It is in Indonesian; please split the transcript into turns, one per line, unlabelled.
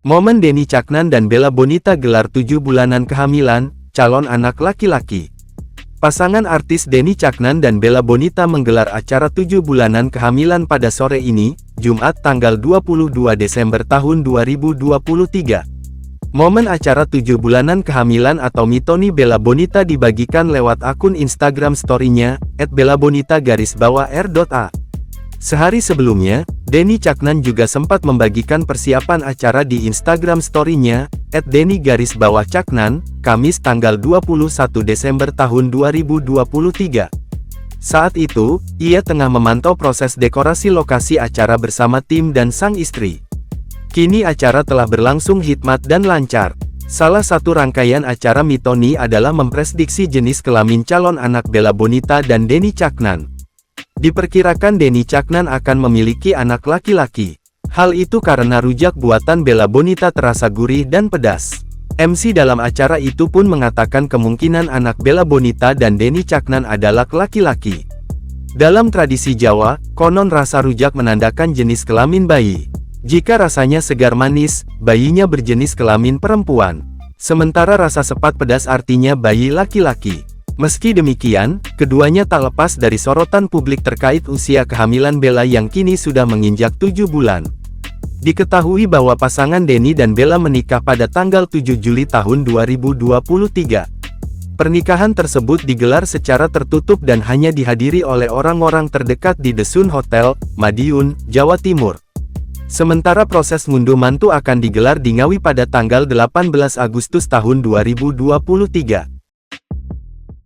Momen Denny Caknan dan Bella Bonita gelar 7 bulanan kehamilan, calon anak laki-laki. Pasangan artis Denny Caknan dan Bella Bonita menggelar acara 7 bulanan kehamilan pada sore ini, Jumat tanggal 22 Desember tahun 2023. Momen acara 7 bulanan kehamilan atau mitoni Bella Bonita dibagikan lewat akun Instagram story-nya, @bellabonita_r.a. Sehari sebelumnya, Denny Caknan juga sempat membagikan persiapan acara di Instagram story-nya, @denny_caknan, Kamis tanggal 21 Desember tahun 2023. Saat itu, ia tengah memantau proses dekorasi lokasi acara bersama tim dan sang istri. Kini acara telah berlangsung hikmat dan lancar. Salah satu rangkaian acara mitoni adalah memprediksi jenis kelamin calon anak Bella Bonita dan Denny Caknan. Diperkirakan Denny Caknan akan memiliki anak laki-laki. Hal itu karena rujak buatan Bella Bonita terasa gurih dan pedas. MC dalam acara itu pun mengatakan kemungkinan anak Bella Bonita dan Denny Caknan adalah laki-laki. Dalam tradisi Jawa, konon rasa rujak menandakan jenis kelamin bayi. Jika rasanya segar manis, bayinya berjenis kelamin perempuan. Sementara rasa sepat pedas artinya bayi laki-laki. Meski demikian, keduanya tak lepas dari sorotan publik terkait usia kehamilan Bella yang kini sudah menginjak 7 bulan. Diketahui bahwa pasangan Denny dan Bella menikah pada tanggal 7 Juli tahun 2023. Pernikahan tersebut digelar secara tertutup dan hanya dihadiri oleh orang-orang terdekat di The Sun Hotel, Madiun, Jawa Timur. Sementara proses ngunduh mantu akan digelar di Ngawi pada tanggal 18 Agustus tahun 2023.